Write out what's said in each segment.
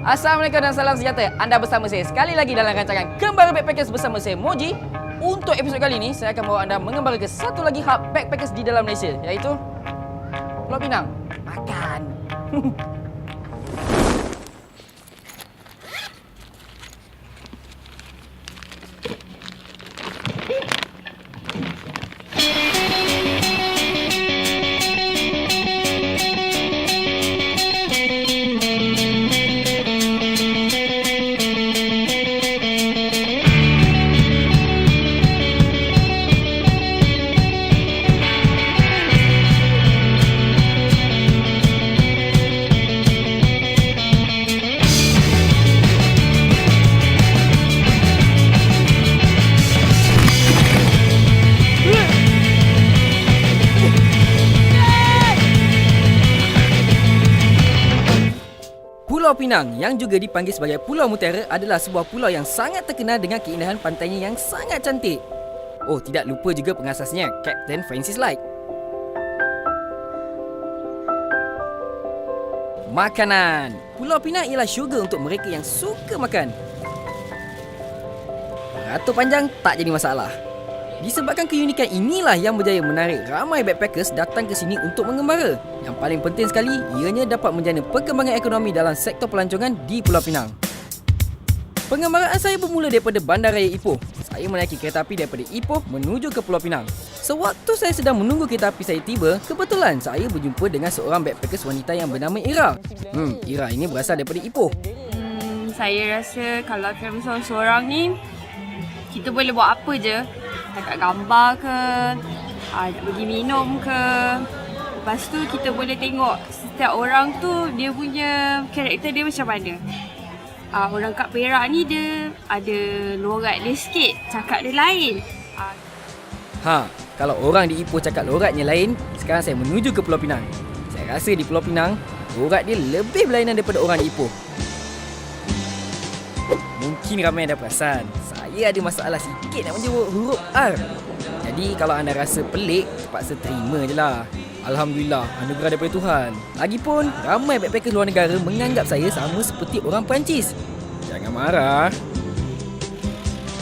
Assalamualaikum dan salam sejahtera. Anda bersama saya sekali lagi dalam rancangan Gembara Backpackers bersama saya Moji. Untuk episod kali ini, saya akan bawa anda mengembara ke satu lagi hub backpackers di dalam Malaysia, iaitu Pulau Pinang. Makan. Pulau Pinang yang juga dipanggil sebagai Pulau Mutiara adalah sebuah pulau yang sangat terkenal dengan keindahan pantainya yang sangat cantik. Oh, tidak lupa juga pengasasnya, Captain Francis Light. Makanan. Pulau Pinang ialah syurga untuk mereka yang suka makan. Beratur panjang tak jadi masalah. Disebabkan keunikan inilah yang berjaya menarik ramai backpackers datang ke sini untuk mengembara. Yang paling penting sekali, ianya dapat menjana perkembangan ekonomi dalam sektor pelancongan di Pulau Pinang. Pengembaraan saya bermula daripada Bandaraya Ipoh. Saya menaiki kereta api daripada Ipoh menuju ke Pulau Pinang. Sewaktu saya sedang menunggu kereta api saya tiba, kebetulan saya berjumpa dengan seorang backpackers wanita yang bernama Ira. Ira ini berasal daripada Ipoh. Saya rasa kalau kami seorang-seorang ni, kita boleh buat apa je. Dekat gambar ke, nak pergi minum ke. Lepas tu kita boleh tengok setiap orang tu dia punya karakter dia macam mana. Orang kat Perak ni dia ada lorat dia sikit, cakap dia lain. Kalau orang di Ipoh cakap loratnya lain, sekarang saya menuju ke Pulau Pinang. Saya rasa di Pulau Pinang, lorat dia lebih berlainan daripada orang di Ipoh. Mungkin ramai anda perasan, saya ada masalah sikit nak menjawab huruf R. Jadi kalau anda rasa pelik, terpaksa terima je lah. Alhamdulillah, anugerah daripada Tuhan. Lagipun, ramai backpacker luar negara menganggap saya sama seperti orang Perancis. Jangan marah.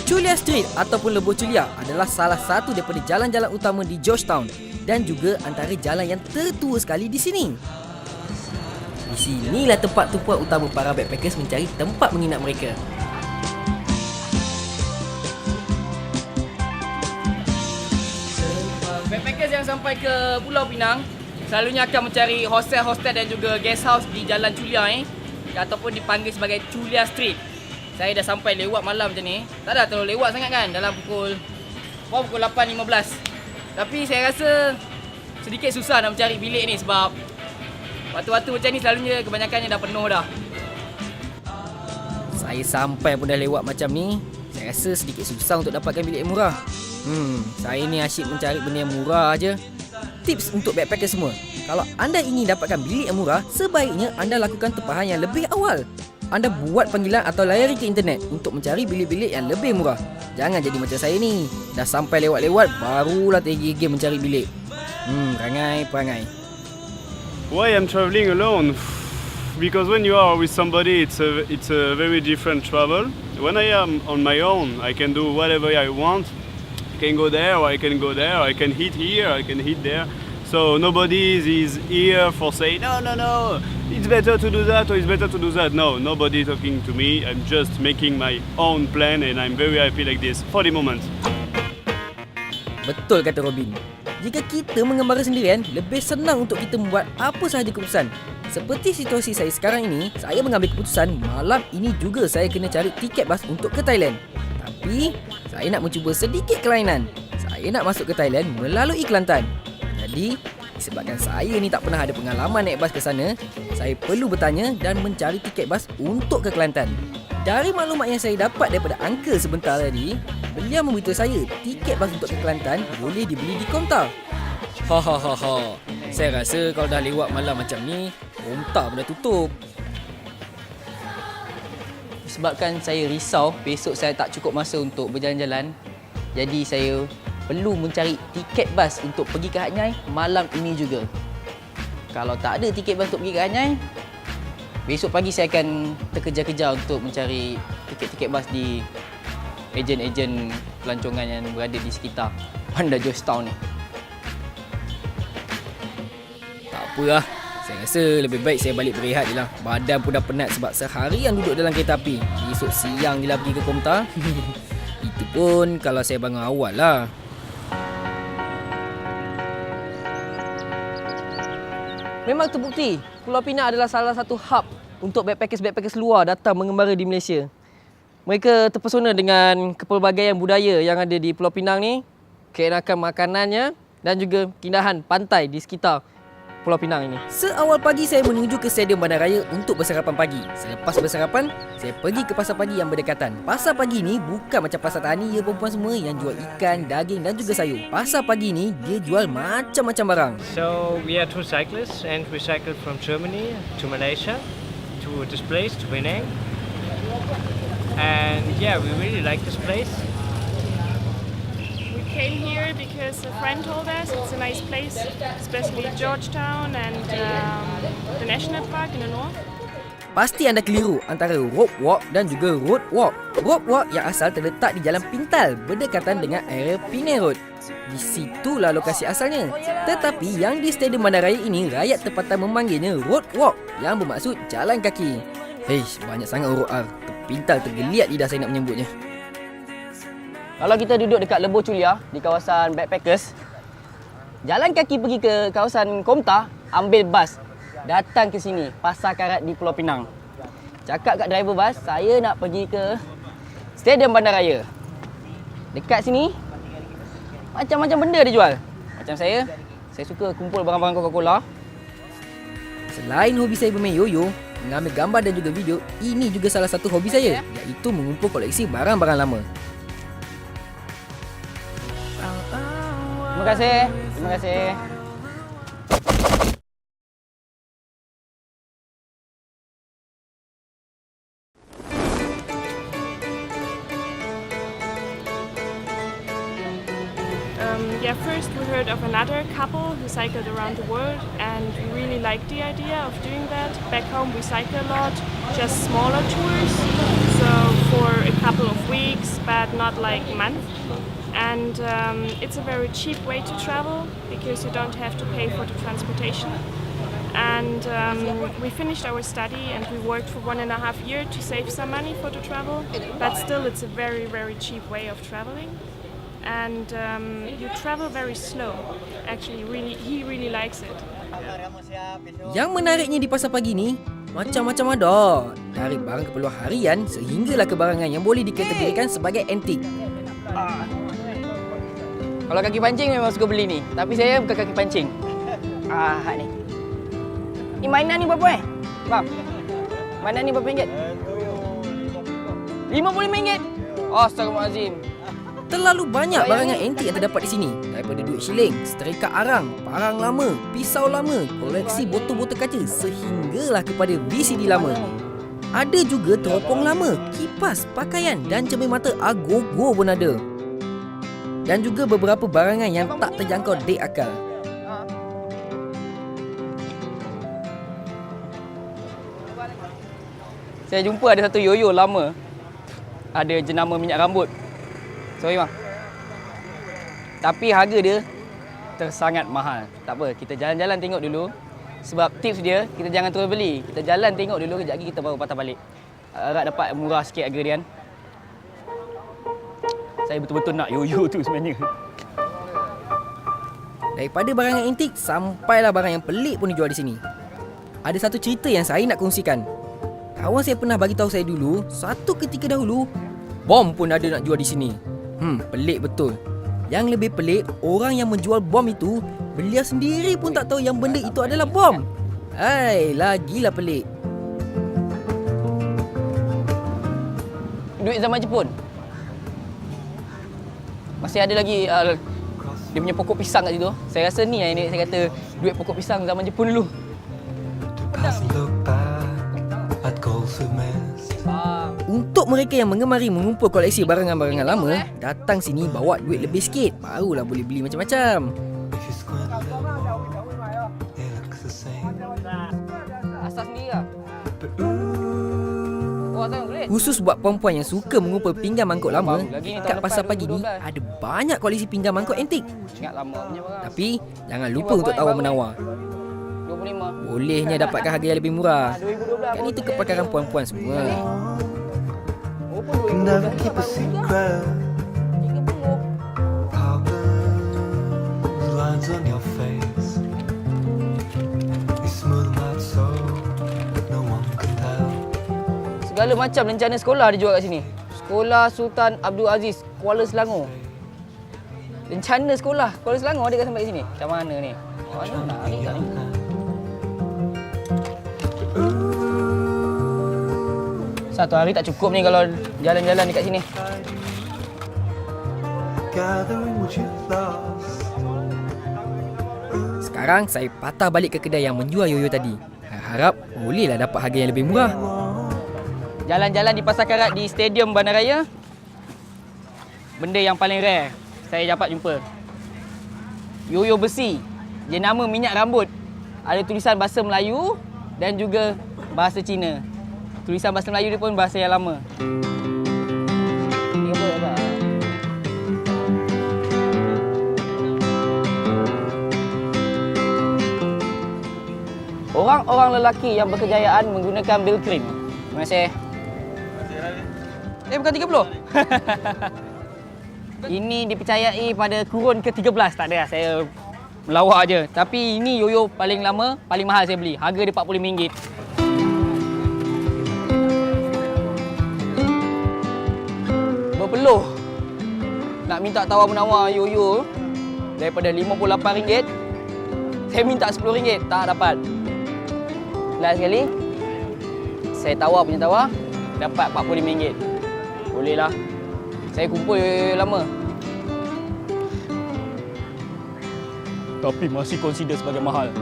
Chulia Street ataupun Lebuh Chulia adalah salah satu daripada jalan-jalan utama di Georgetown dan juga antara jalan yang tertua sekali di sini. Di sinilah tempat tumpuan utama para backpackers mencari tempat menginap mereka. Backpackers yang sampai ke Pulau Pinang selalunya akan mencari hostel-hostel dan juga guest house di Jalan Chulia ataupun dipanggil sebagai Chulia Street. Saya dah sampai lewat malam macam ni. Tak dah terlalu lewat sangat kan, dalam pukul 8.15. Tapi saya rasa sedikit susah nak mencari bilik ni sebab waktu-waktu macam ni selalunya kebanyakannya dah penuh dah. Saya sampai pun dah lewat macam ni, saya rasa sedikit susah untuk dapatkan bilik yang murah. Saya ni asyik mencari benda yang murah aje. Tips untuk backpacker semua, kalau anda ingin dapatkan bilik yang murah, sebaiknya anda lakukan tempahan yang lebih awal. Anda buat panggilan atau layari ke internet untuk mencari bilik-bilik yang lebih murah. Jangan jadi macam saya ni, dah sampai lewat-lewat barulah tergigih mencari bilik. Perangai. Why I'm traveling alone? Because when you are with somebody, it's a very different travel. When I am on my own, I can do whatever I want. I can go there, or I can go there, I can hit here, I can hit there. So nobody is here for saying, no, it's better to do that or it's better to do that. No, nobody talking to me. I'm just making my own plan and I'm very happy like this for the moment. Betul kata Robin. Jika kita mengembara sendirian, lebih senang untuk kita membuat apa sahaja keputusan. Seperti situasi saya sekarang ini, saya mengambil keputusan malam ini juga saya kena cari tiket bas untuk ke Thailand. Tapi, saya nak mencuba sedikit kelainan. Saya nak masuk ke Thailand melalui Kelantan. Jadi, disebabkan saya ni tak pernah ada pengalaman naik bas ke sana, saya perlu bertanya dan mencari tiket bas untuk ke Kelantan. Dari maklumat yang saya dapat daripada uncle sebentar tadi, beliau memberitahu saya tiket bas untuk ke Kelantan boleh dibeli di kaunter. Saya rasa kalau dah lewat malam macam ni, kaunter pun dah tutup. Disebabkan saya risau besok saya tak cukup masa untuk berjalan-jalan, jadi saya perlu mencari tiket bas untuk pergi ke Hat Nyai malam ini juga. Kalau tak ada tiket bas untuk pergi ke Hat Nyai, Besok pagi saya akan terkejar-kejar untuk mencari tiket-tiket bas di ejen-ejen pelancongan yang berada di sekitar Bandar Georgetown ni. Tak apalah. Saya rasa lebih baik saya balik berehat je lah. Badan pun dah penat sebab seharian duduk dalam kereta api. Esok siang je lah pergi ke Komtar. Itu pun kalau saya bangun awal lah. Memang terbukti, Pulau Pinang adalah salah satu hub untuk backpackers-backpackers luar datang mengembara di Malaysia. Mereka terpesona dengan kepelbagaian budaya yang ada di Pulau Pinang ni, keenakan makanannya dan juga keindahan pantai di sekitar Pulau Pinang ini. Seawal pagi saya menuju ke Stadium Bandaraya untuk bersarapan pagi. Selepas bersarapan, saya pergi ke pasar pagi yang berdekatan. Pasar pagi ni bukan macam pasar tani ya perempuan semua yang jual ikan, daging dan juga sayur. Pasar pagi ni dia jual macam-macam barang. So we are two cyclists and we cycled from Germany to Malaysia to this place, to Penang. And yeah, we really like this place. Came here because a friend told us it's a nice place, especially Georgetown and the national park in the north. Pasti anda keliru antara rope walk dan juga road walk. Rope walk yang asal terletak di Jalan Pintal berdekatan dengan area Penang Road. Di situlah lokasi asalnya. Tetapi yang di Stadium Bandaraya ini rakyat tempatan memanggilnya road walk yang bermaksud jalan kaki. Banyak sangat huruf R. Terpintal tergeliat lidah saya nak menyebutnya. Kalau kita duduk dekat Lebo Chulia di kawasan backpackers, jalan kaki pergi ke kawasan Komtar, ambil bas, datang ke sini, Pasar Karat di Pulau Pinang. Cakap kat driver bas, saya nak pergi ke Stadium Bandaraya. Dekat sini, macam-macam benda dia jual. Macam saya suka kumpul barang-barang Coca-Cola. Selain hobi saya bermain yoyo, mengambil gambar dan juga video, ini juga salah satu hobi saya, iaitu mengumpul koleksi barang-barang lama. Terima kasih. First we heard of another couple who cycled around the world and we really liked the idea of doing that. Back home we cycle a lot, just smaller tours, so for a couple of weeks but not like months. And it's a very cheap way to travel because you don't have to pay for the transportation. And we finished our study and we worked for 1.5 years to save some money for the travel, but still it's a very, very cheap way of traveling. And you travel very slow. Actually, he really likes it. Yang menariknya di pasar pagi ni, macam-macam ada. Dari barang keperluan harian sehinggalah kebarangan yang boleh dikategorikan sebagai antik. Kalau kaki pancing memang suka beli ni. Tapi saya bukan kaki pancing. Ni. Ni mainan ni berapa Bang? Mainan ni berapa ringgit? RM55. Astagfirullahalazim. Terlalu banyak barangan antik yang terdapat di sini. Daripada duit shilling, setrika arang, parang lama, pisau lama, koleksi botol-botol kaca sehinggalah kepada VCD lama. Ada juga teropong lama, kipas, pakaian dan cermin mata agogo pun ada. Dan juga beberapa barangan yang tak terjangkau dek akal. Saya jumpa ada satu yoyo lama. Ada jenama minyak rambut. Sorry bang. Tapi harga dia tersangat mahal. Tak apa, kita jalan-jalan tengok dulu. Sebab tips dia, kita jangan terus beli. Kita jalan tengok dulu, kejap lagi kita baru patah balik. Harap dapat murah sikit harga dia kan. Saya betul-betul nak yoyo tu sebenarnya. Daripada barang yang antik sampailah barang yang pelik pun dijual di sini. Ada satu cerita yang saya nak kongsikan. Kawan saya pernah bagi tahu saya dulu, satu ketika dahulu bom pun ada nak jual di sini. Pelik betul. Yang lebih pelik, orang yang menjual bom itu beliau sendiri pun tak tahu yang benda itu adalah bom. Lagilah pelik. Duit zaman Jepun. Masih ada lagi dia punya pokok pisang kat situ. Saya rasa ni yang saya kata duit pokok pisang zaman Jepun dulu. Untuk mereka yang mengemari mengumpul koleksi barangan-barangan lama, datang sini bawa duit lebih sikit, barulah boleh beli macam-macam. Asal sendiri lah. Khusus buat perempuan yang suka mengumpul pinggan mangkuk lama, dekat pasar pagi ni ada banyak koleksi pinggan mangkuk antik. Tapi jangan lupa untuk tawar-menawar. Bolehnya dapatkan harga yang lebih murah. Kan itu kepakaran puan-puan semua. Can never keep a secret. Pardon, lines on your face. You smooth like so, no one can tell. Segala macam rencana sekolah dijual kat sini. Sekolah Sultan Abdul Aziz, Kuala Selangor. Rencana sekolah Kuala Selangor ada kat sampai sini. Macam mana ni? Mana nak ni tak ni? Satu hari tak cukup ni kalau jalan-jalan dekat sini. Gathering what you lost. Sekarang saya patah balik ke kedai yang menjual yoyo tadi. Harap bolehlah dapat harga yang lebih murah. Jalan-jalan di Pasar Karat di Stadium Bandaraya. Benda yang paling rare saya dapat jumpa. Yoyo besi. Jenama minyak rambut. Ada tulisan bahasa Melayu dan juga bahasa Cina. Tulisan bahasa Melayu dia pun bahasa yang lama. Ni apa tak? Orang-orang lelaki yang berkejayaan menggunakan bill cream. Terima kasih. Bukan 30. Ini dipercayai pada kurun ke-13. Tak ada lah, saya melawak je. Tapi ini yoyo paling lama, paling mahal saya beli. Harga dia RM45. Berpeluh nak minta tawar-menawar yoyo daripada RM58, saya minta RM10, tak dapat. Last sekali saya tawar punya tawar, dapat RM45. Boleh lah, saya kumpul yoyo lama. Tapi masih consider sebagai mahal.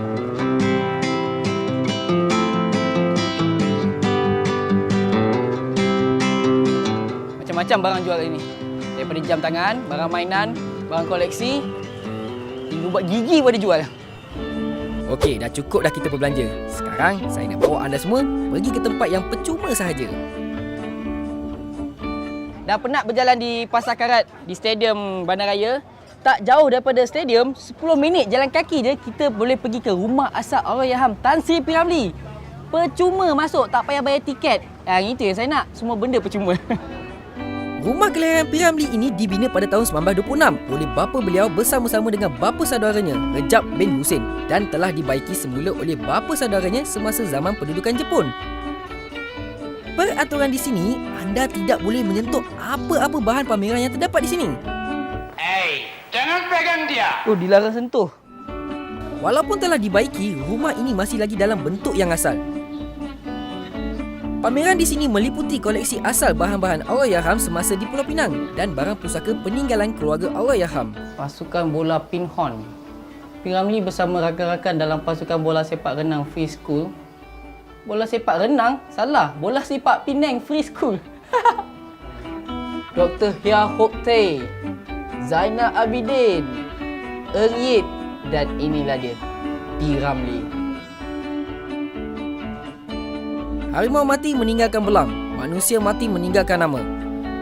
Macam-macam barang jual ini. Daripada jam tangan, barang mainan, barang koleksi, hingga buat gigi pun dijual. Okey, dah cukup dah kita berbelanja. Sekarang saya nak bawa anda semua pergi ke tempat yang percuma sahaja. Dah penat berjalan di Pasar Karat di Stadium Bandaraya. Tak jauh daripada stadium, 10 minit jalan kaki je kita boleh pergi ke rumah asal Allahyarham Tan Sri P. Ramlee. Percuma masuk, tak payah bayar tiket. Yang itu yang saya nak, semua benda percuma. Rumah kelahiran P. Ramlee ini dibina pada tahun 1926 oleh bapa beliau bersama-sama dengan bapa saudaranya, Rejab bin Husin, dan telah dibaiki semula oleh bapa saudaranya semasa zaman pendudukan Jepun. Peraturan di sini, anda tidak boleh menyentuh apa-apa bahan pameran yang terdapat di sini. Jangan pegang dia. Oh, dilarang sentuh. Walaupun telah dibaiki, rumah ini masih lagi dalam bentuk yang asal. Pameran di sini meliputi koleksi asal bahan-bahan Allahyarham semasa di Pulau Pinang dan barang pusaka peninggalan keluarga Allahyarham. Pasukan bola Pinhon. P. Ramlee bersama rakan-rakan dalam pasukan bola sepak renang Free School. Bola sepak renang? Salah. Bola sepak Penang Free School. Dr. Hia Hok Tae, Zainal Abidin, Yip, dan inilah dia, P. Ramlee. Harimau mati meninggalkan belang, manusia mati meninggalkan nama.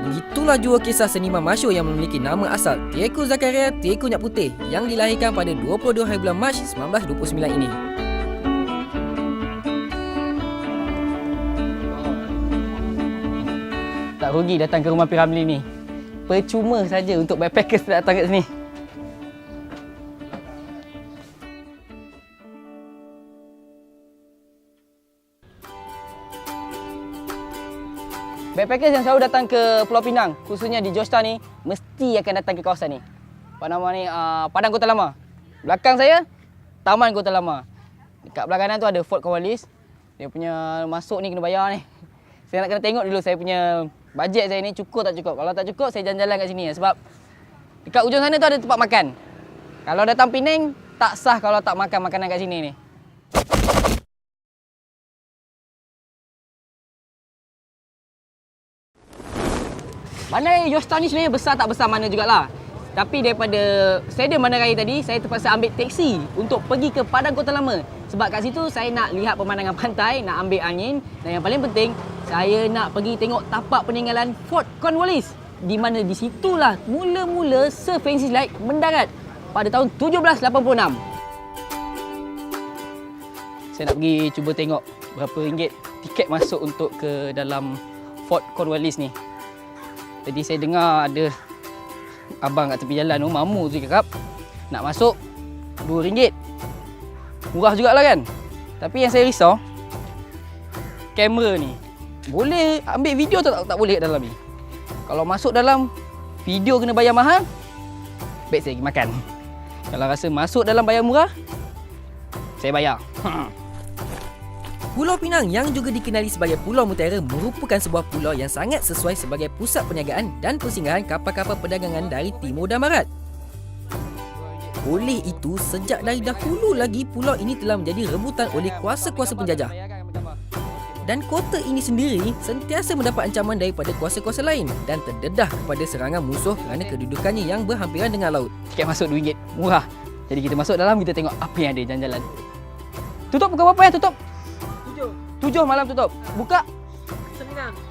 Begitulah jua kisah seniman masyhur yang memiliki nama asal Tieku Zakaria Tieku Nyak Putih yang dilahirkan pada 22 hari bulan Mac 1929 ini. Tak rugi datang ke rumah P. Ramlee ni. Percuma saja untuk backpackers datang kat sini. Backpackers yang selalu datang ke Pulau Pinang, khususnya di Georgetown ni, mesti akan datang ke kawasan ni. Apa nama ni? Padang Kota Lama. Belakang saya, Taman Kota Lama. Dekat belah kanan tu ada Fort Cornwallis. Dia punya masuk ni kena bayar ni. Saya nak kena tengok dulu saya punya bajet saya ni cukup tak cukup. Kalau tak cukup, saya jalan-jalan kat sini. Sebab dekat ujung sana tu ada tempat makan. Kalau datang Penang, tak sah kalau tak makan makanan kat sini ni. Bandaraya Georgetown ni sebenarnya besar tak besar mana jugalah. Tapi daripada Stadium Bandaraya tadi, saya terpaksa ambil teksi untuk pergi ke Padang Kota Lama. Sebab kat situ saya nak lihat pemandangan pantai, nak ambil angin. Dan yang paling penting, saya nak pergi tengok tapak peninggalan Fort Cornwallis, di mana di situlah mula-mula Sir Francis Drake mendarat pada tahun 1786. Saya nak pergi cuba tengok berapa ringgit tiket masuk untuk ke dalam Fort Cornwallis ni. Tadi saya dengar ada abang kat tepi jalan tu, mamu tu cakap nak masuk RM2. Murah jugalah kan. Tapi yang saya risau, kamera ni boleh ambil video atau tak boleh kat dalam ni. Kalau masuk dalam video kena bayar mahal, baik saya pergi makan. Kalau rasa masuk dalam bayar murah, saya bayar. Pulau Pinang yang juga dikenali sebagai Pulau Mutiara merupakan sebuah pulau yang sangat sesuai sebagai pusat perniagaan dan persinggahan kapal-kapal perdagangan dari timur dan barat. Oleh itu, sejak dari dahulu lagi pulau ini telah menjadi rebutan oleh kuasa-kuasa penjajah. Dan kota ini sendiri sentiasa mendapat ancaman daripada kuasa-kuasa lain dan terdedah kepada serangan musuh kerana kedudukannya yang berhampiran dengan laut. Tiket masuk RM2, murah. Jadi kita masuk dalam, kita tengok apa yang ada jalan-jalan. Tutup pukul berapa ya? Tutup? 7 malam tutup. Buka?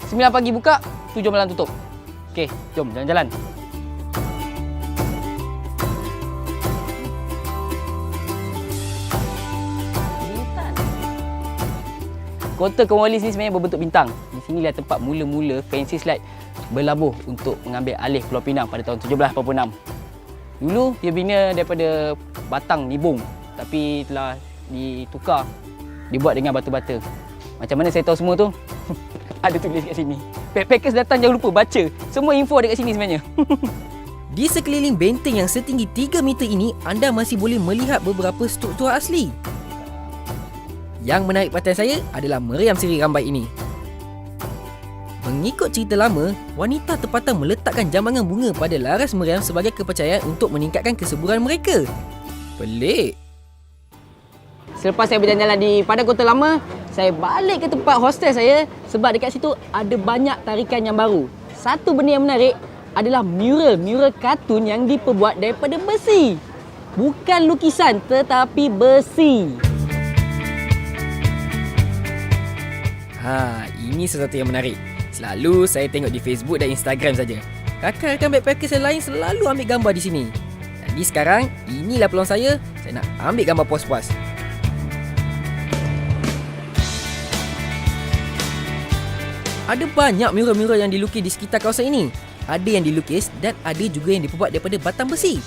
9 pagi buka, 7 malam tutup. Okey, jom jalan-jalan. Kota Cornwallis ni sebenarnya berbentuk bintang. Di sinilah tempat mula-mula Francis Drake berlabuh untuk mengambil alih Pulau Pinang pada tahun 1786. Dulu dia bina daripada batang nibung, tapi telah ditukar, dibuat dengan batu-bata. Macam mana saya tahu semua tu? Ada tulis kat sini. Backpackers datang jangan lupa baca. Semua info ada kat sini sebenarnya. Di sekeliling benteng yang setinggi 3 meter ini, anda masih boleh melihat beberapa struktur asli. Yang menarik perhatian saya adalah meriam siri rambai ini. Mengikut cerita lama, wanita tempatan meletakkan jambangan bunga pada laras meriam sebagai kepercayaan untuk meningkatkan kesuburan mereka. Pelik. Selepas saya berjalan-jalan di Padang Kota Lama, saya balik ke tempat hostel saya sebab dekat situ ada banyak tarikan yang baru. Satu benda yang menarik adalah mural kartun yang diperbuat daripada besi. Bukan lukisan tetapi besi. Ini sesuatu yang menarik. Selalu saya tengok di Facebook dan Instagram saja. Rakan-rakan backpackers yang lain selalu ambil gambar di sini. Jadi sekarang, inilah peluang saya nak ambil gambar puas-puas. Ada banyak mural-mural yang dilukis di sekitar kawasan ini. Ada yang dilukis dan ada juga yang diperbuat daripada batang besi.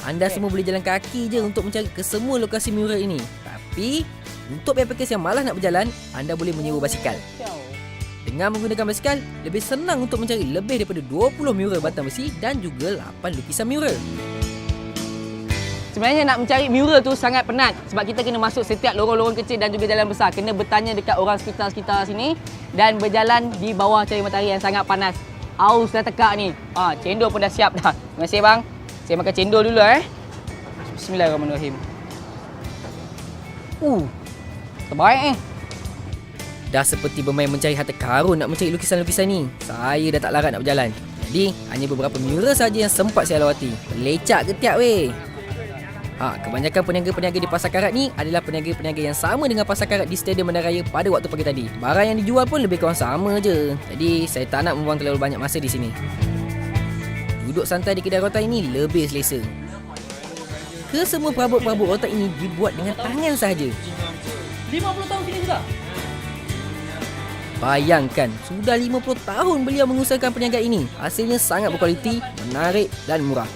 Anda semua boleh jalan kaki je untuk mencari ke semua lokasi mural ini. Tapi, untuk backpackers yang malas nak berjalan, anda boleh menyewa basikal. Dengan menggunakan basikal, lebih senang untuk mencari lebih daripada 20 mural batang besi dan juga 8 lukisan mural. Sebenarnya nak mencari mural tu sangat penat sebab kita kena masuk setiap lorong-lorong kecil dan juga jalan besar. Kena bertanya dekat orang sekitar-sekitar sini dan berjalan di bawah cahaya matahari yang sangat panas. Aus dah tekak ni. Cendol pun dah siap dah. Terima kasih bang. Saya makan cendol dulu Bismillahirrahmanirrahim. Terbaik Dah seperti bermain mencari harta karun nak mencari lukisan-lukisan ni. Saya dah tak larat nak berjalan. Jadi, hanya beberapa mural saja yang sempat saya lawati. Pelecak ketiak weh. Kebanyakan peniaga-peniaga di Pasar Karat ni adalah peniaga-peniaga yang sama dengan Pasar Karat di Stadium Bandaraya pada waktu pagi tadi. Barang yang dijual pun lebih kurang sama je. Jadi, saya tak nak membuang terlalu banyak masa di sini. Duduk santai di kedai rotan ini lebih selesa. Kesemua perabot-perabot rotan ini dibuat dengan tangan sahaja. 50 tahun sini sudah. Bayangkan, sudah 50 tahun beliau mengusahakan perniagaan ini. Hasilnya sangat berkualiti, menarik dan murah.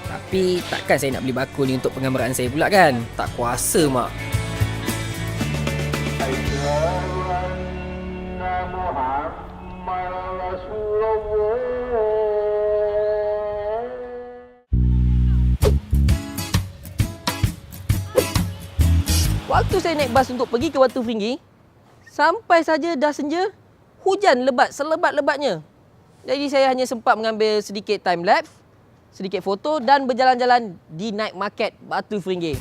Tapi takkan saya nak beli bakul ni untuk penggambaran saya pula kan? Tak kuasa mak. Waktu saya naik bas untuk pergi ke Watu Fringhi, sampai saja dah senja, hujan lebat selebat-lebatnya. Jadi saya hanya sempat mengambil sedikit time lapse, sedikit foto dan berjalan-jalan di night market Watu Fringhi.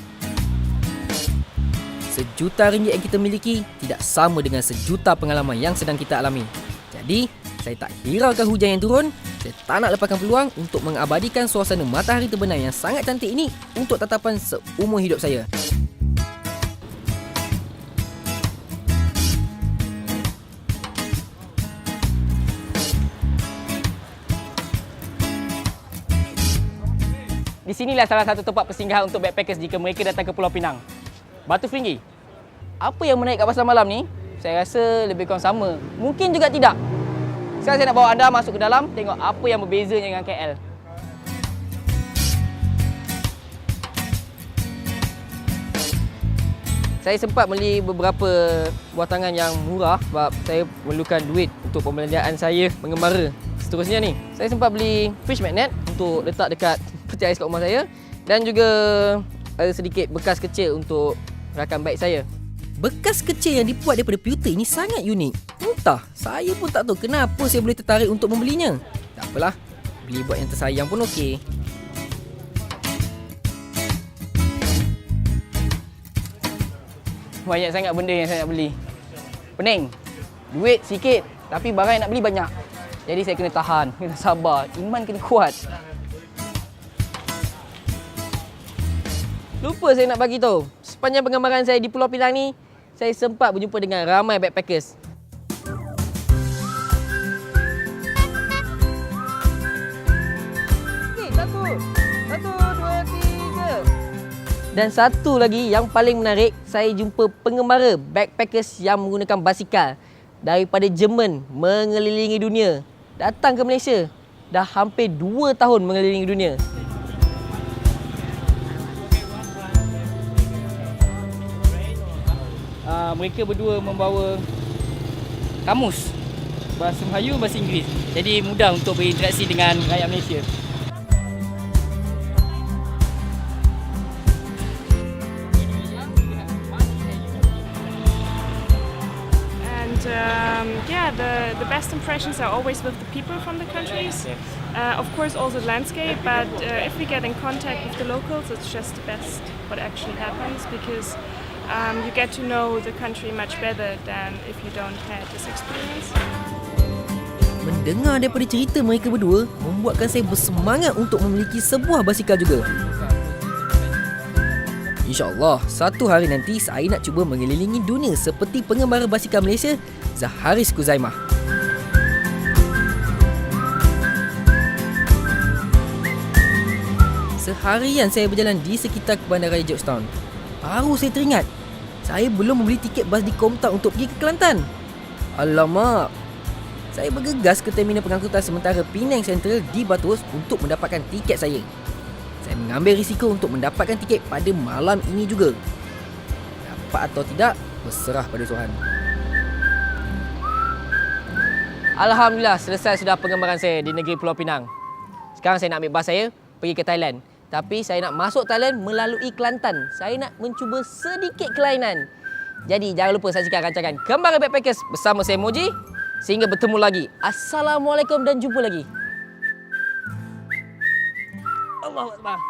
Sejuta ringgit yang kita miliki tidak sama dengan sejuta pengalaman yang sedang kita alami. Jadi, saya tak hiraukan hujan yang turun. Saya tak nak lepaskan peluang untuk mengabadikan suasana matahari terbenam yang sangat cantik ini untuk tatapan seumur hidup saya. di sinilah salah satu tempat persinggahan untuk backpackers jika mereka datang ke Pulau Pinang. Batu Feringgi. Apa yang menarik kat pasar malam ni? Saya rasa lebih kurang sama. Mungkin juga tidak. Sekarang saya nak bawa anda masuk ke dalam, tengok apa yang berbezanya dengan KL. Saya sempat beli beberapa buah tangan yang murah sebab saya memerlukan duit untuk pembelanjaan saya mengembara. Seterusnya ni, saya sempat beli fish magnet untuk letak dekat peti ais kat rumah saya dan juga ada sedikit bekas kecil untuk rakan baik saya. Bekas kecil yang dibuat daripada pewter ini sangat unik. Entah, saya pun tak tahu kenapa saya boleh tertarik untuk membelinya. Tak apalah, beli buat yang tersayang pun okey. Banyak sangat benda yang saya nak beli. Pening. Duit sikit, tapi barang yang nak beli banyak. Jadi saya kena tahan, kena sabar, iman kena kuat. Lupa saya nak bagi tahu, sepanjang penggambaran saya di Pulau Pinang ni, saya sempat berjumpa dengan ramai backpackers. Satu, dua, tiga. Dan satu lagi yang paling menarik, saya jumpa pengembara backpackers yang menggunakan basikal daripada Jerman mengelilingi dunia. Datang ke Malaysia, dah hampir 2 tahun mengelilingi dunia. Mereka berdua membawa kamus bahasa Melayu, bahasa Inggeris. Jadi mudah untuk berinteraksi dengan rakyat Malaysia. The best impressions are always with the people from the countries. Of course, also landscape, but if we get in contact with the locals, it's just the best what actually happens because you get to know the country much better than if you don't have this experience. Mendengar daripada cerita mereka berdua membuatkan saya bersemangat untuk memiliki sebuah basikal juga. InsyaAllah, satu hari nanti saya nak cuba mengelilingi dunia seperti pengembara basikal Malaysia, Zaharis Kuzaimah. Seharian saya berjalan di sekitar Bandaraya Georgetown. Baru saya teringat, saya belum membeli tiket bas di Komtar untuk pergi ke Kelantan. Alamak. Saya bergegas ke terminal pengangkutan sementara Penang Central di Batus untuk mendapatkan tiket saya. Saya mengambil risiko untuk mendapatkan tiket pada malam ini juga. Dapat atau tidak, berserah pada Tuhan. Alhamdulillah, selesai sudah pengembaraan saya di negeri Pulau Pinang. Sekarang saya nak ambil bas saya pergi ke Thailand. Tapi saya nak masuk Thailand melalui Kelantan. Saya nak mencuba sedikit kelainan. Jadi jangan lupa saksikan rancangan Kembara Backpackers bersama saya Moji. Sehingga bertemu lagi. Assalamualaikum dan jumpa lagi. Allahu Akbar.